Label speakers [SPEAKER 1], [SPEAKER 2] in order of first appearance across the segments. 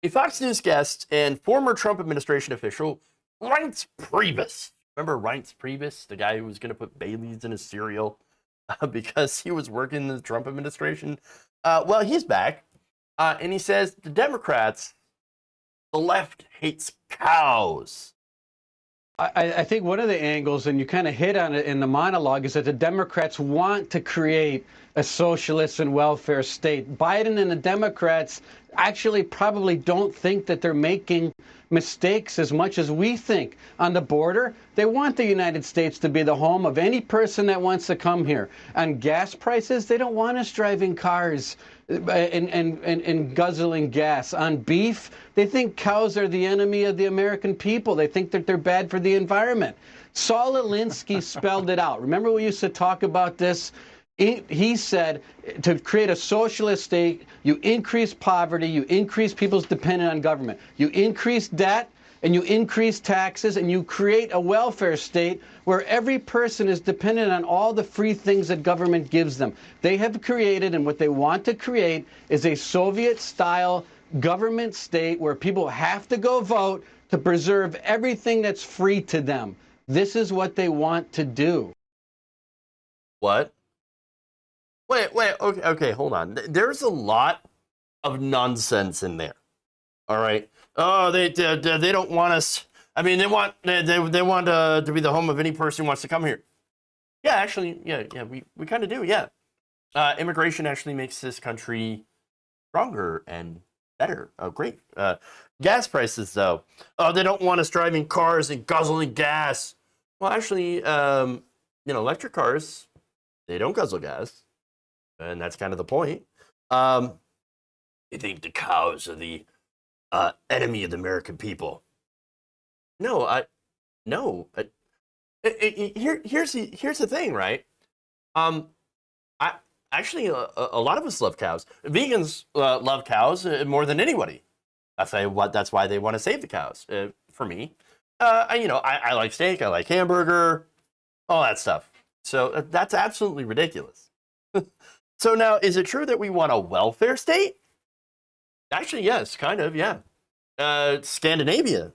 [SPEAKER 1] A Fox News guest and former Trump administration official, Reince Priebus. Remember Reince Priebus, the guy who was going to put Bailey's in his cereal because he was working in the Trump administration? Well, he's back, and he says the Democrats, the left hates cows.
[SPEAKER 2] I think one of the angles, and you kind of hit on it in the monologue, is that the Democrats want to create a socialist and welfare state. Biden and the Democrats actually probably don't think that they're making mistakes as much as we think. On the border, they want the United States to be the home of any person that wants to come here. On gas prices, they don't want us driving cars and guzzling gas. On beef, they think cows are the enemy of the American people. They think that they're bad for the environment. Saul Alinsky spelled it out. Remember we used to talk about this? He said to create a socialist state, you increase poverty, you increase people's dependence on government, you increase debt, and you increase taxes, and you create a welfare state where every person is dependent on all the free things that government gives them. They have created, and what they want to create, is a Soviet-style government state where people have to go vote to preserve everything that's free to them. This is what they want to do.
[SPEAKER 1] What? Wait, okay, hold on. There's a lot of nonsense in there. All right. Oh, they don't want us. I mean, they want to be the home of any person who wants to come here. Yeah, actually, yeah, we kind of do. Yeah, immigration actually makes this country stronger and better. Oh, great. Gas prices, though. Oh, they don't want us driving cars and guzzling gas. Well, actually, electric cars, they don't guzzle gas, and that's kind of the point. You think the cows are the enemy of the American people? No. Here's the thing, right? I actually a lot of us love cows. Vegans love cows more than anybody. That's why they want to save the cows. For me, I like steak, I like hamburger, all that stuff. So that's absolutely ridiculous. So now, is it true that we want a welfare state? Actually, yes, kind of, yeah. Scandinavia,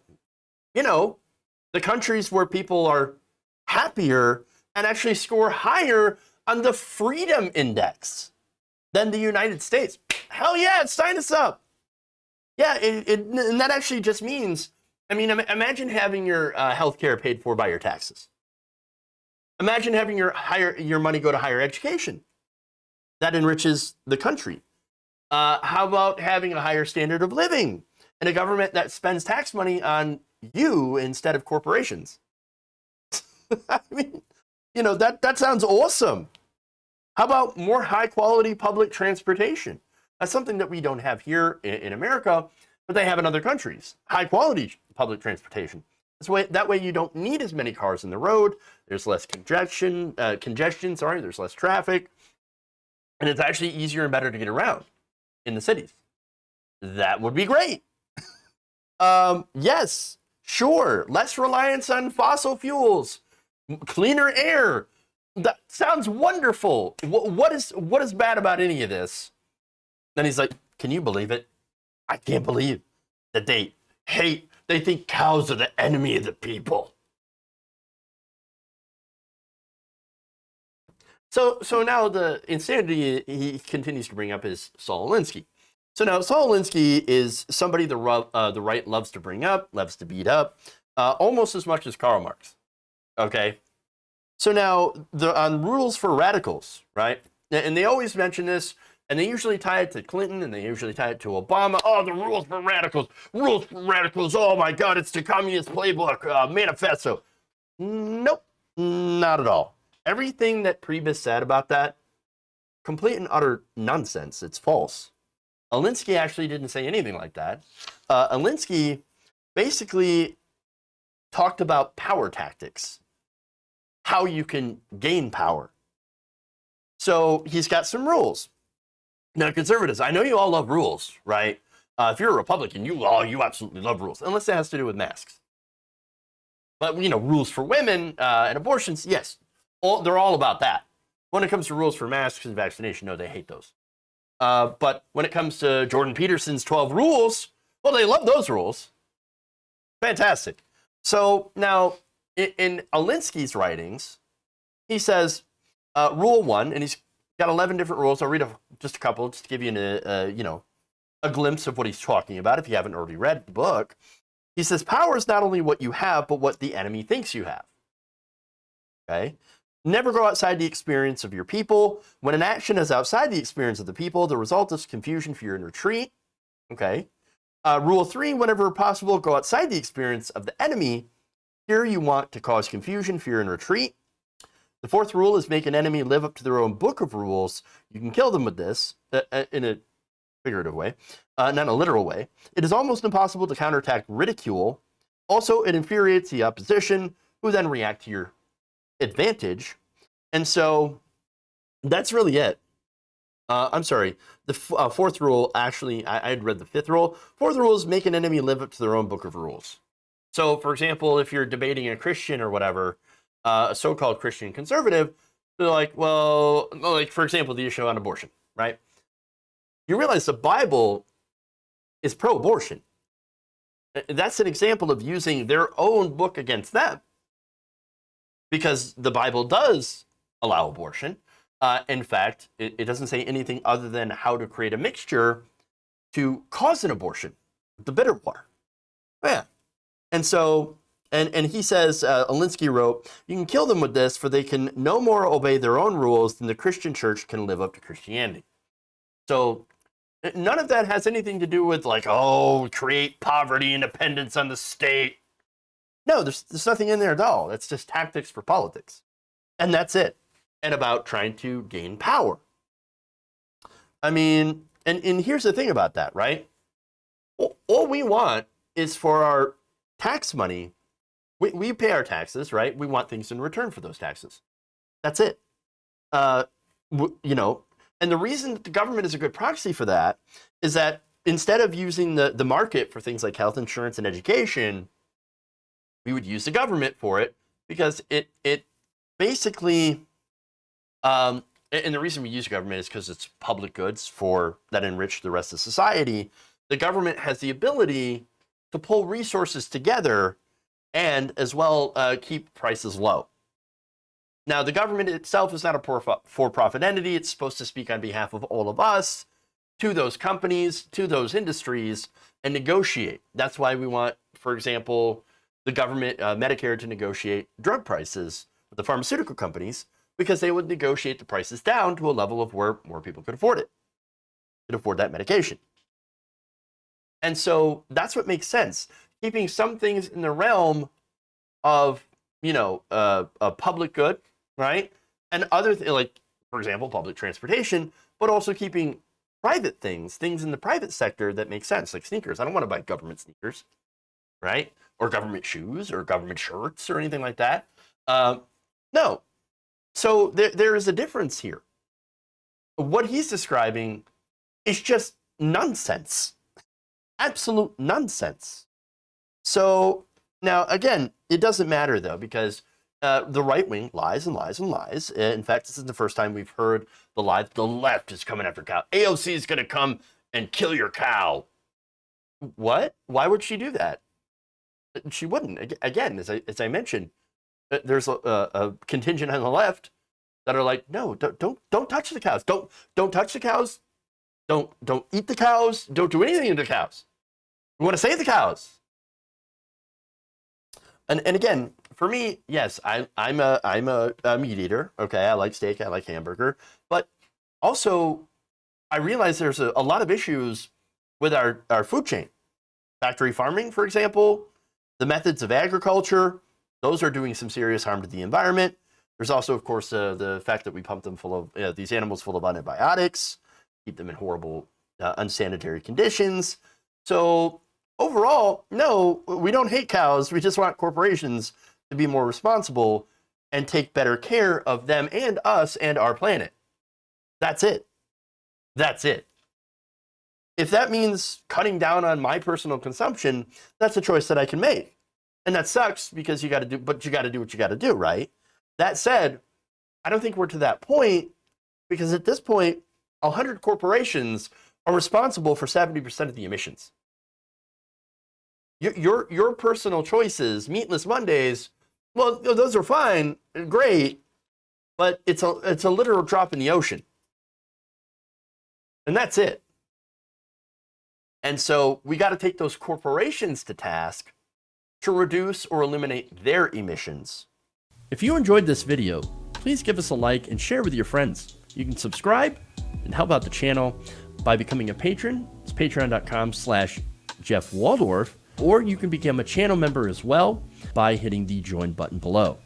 [SPEAKER 1] the countries where people are happier and actually score higher on the freedom index than the United States. Hell yeah, sign us up. Yeah, and that actually just means, imagine having your healthcare paid for by your taxes. Imagine having your money go to higher education. That enriches the country. How about having a higher standard of living and a government that spends tax money on you instead of corporations? That sounds awesome. How about more high quality public transportation? That's something that we don't have here in America, but they have in other countries. High quality public transportation. That way you don't need as many cars in the road. There's less congestion, there's less traffic. And it's actually easier and better to get around in the cities. That would be great. Yes, sure. Less reliance on fossil fuels, cleaner air. That sounds wonderful. What is bad about any of this? Then he's like, can you believe it? I can't believe that they think cows are the enemy of the people. So now the insanity he continues to bring up is Saul Alinsky. So now Saul Alinsky is somebody the right loves to bring up, loves to beat up, almost as much as Karl Marx. Okay? So now on rules for radicals, right? And they always mention this, and they usually tie it to Clinton, and they usually tie it to Obama. Oh, the rules for radicals. Rules for radicals. Oh, my God, it's the Communist Playbook manifesto. Nope, not at all. Everything that Priebus said about that, complete and utter nonsense. It's false. Alinsky actually didn't say anything like that. Alinsky basically talked about power tactics, how you can gain power. So he's got some rules. Now, conservatives, I know you all love rules, right? If you're a Republican, you absolutely love rules, unless it has to do with masks. But, rules for women and abortions, yes, they're all about that. When it comes to rules for masks and vaccination, no, they hate those. But when it comes to Jordan Peterson's 12 rules, Well, they love those rules. Fantastic. So now, in Alinsky's writings, he says, rule 1, and he's got 11 different rules. I'll read just a couple, just to give you a glimpse of what he's talking about if you haven't already read the book. He says, power is not only what you have, but what the enemy thinks you have. Okay? Never go outside the experience of your people. When an action is outside the experience of the people, the result is confusion, fear, and retreat. Okay? Rule 3, whenever possible, go outside the experience of the enemy. Here you want to cause confusion, fear, and retreat. The 4th rule is make an enemy live up to their own book of rules. You can kill them with this in a figurative way, not a literal way. It is almost impossible to counterattack ridicule. Also, it infuriates the opposition, who then react to your advantage. And so that's really it. I'm sorry. The 4th rule, actually, I had read the 5th rule. 4th rule is make an enemy live up to their own book of rules. So, for example, if you're debating a Christian or whatever, a so-called Christian conservative, they're like, well, like, for example, the issue on abortion, right? You realize the Bible is pro-abortion. That's an example of using their own book against them, because the Bible does allow abortion. In fact, it doesn't say anything other than how to create a mixture to cause an abortion, the bitter water. Yeah. And so, and he says, Alinsky wrote, you can kill them with this, for they can no more obey their own rules than the Christian church can live up to Christianity. So none of that has anything to do with like, oh, create poverty, independence on the state. No, there's nothing in there at all. It's just tactics for politics. And that's it. And about trying to gain power. I mean, and here's the thing about that, right? All we want is for our tax money. We pay our taxes, right? We want things in return for those taxes. That's it. You know, and the reason that the government is a good proxy for that is that instead of using the market for things like health insurance and education, we would use the government for it, because it basically, and the reason we use government is because it's public goods that enrich the rest of society. The government has the ability to pull resources together and as well keep prices low. Now, the government itself is not a for-profit entity. It's supposed to speak on behalf of all of us to those companies, to those industries, and negotiate. That's why we want, for example, the government, Medicare, to negotiate drug prices with the pharmaceutical companies, because they would negotiate the prices down to a level of where more people could afford it, could afford that medication. And so that's what makes sense. Keeping some things in the realm of, you know, a public good, right? And other things, like, for example, public transportation, but also keeping private things in the private sector that make sense, like sneakers. I don't want to buy government sneakers, right? Or government shoes or government shirts or anything like that. No. So there is a difference here. What he's describing is just nonsense. Absolute nonsense. So now, again, it doesn't matter, though, because the right wing lies and lies and lies. In fact, this is the first time we've heard the lie that the left is coming after cow. AOC is going to come and kill your cow. What? Why would she do that? She wouldn't. Again, as I mentioned, there's a contingent on the left that are like, no, don't touch the cows. Don't touch the cows. Don't eat the cows. Don't do anything to the cows. We want to save the cows. And again, for me, yes, I'm a meat eater. Okay, I like steak, I like hamburger, but also I realize there's a lot of issues with our food chain. Factory farming, for example, the methods of agriculture, those are doing some serious harm to the environment. There's also, of course, the fact that we pump them full of these animals full of antibiotics, keep them in horrible, unsanitary conditions. So overall, no, we don't hate cows. We just want corporations to be more responsible and take better care of them and us and our planet. That's it. That's it. If that means cutting down on my personal consumption, that's a choice that I can make. And that sucks because you got to do what you got to do, right? That said, I don't think we're to that point, because at this point, 100 corporations are responsible for 70% of the emissions. Your personal choices, meatless Mondays, well, those are fine, great, but it's a literal drop in the ocean. And that's it. And so we got to take those corporations to task to reduce or eliminate their emissions. If you enjoyed this video, please give us a like and share with your friends. You can subscribe and help out the channel by becoming a patron. It's patreon.com/Jeff Waldorf, or you can become a channel member as well by hitting the join button below.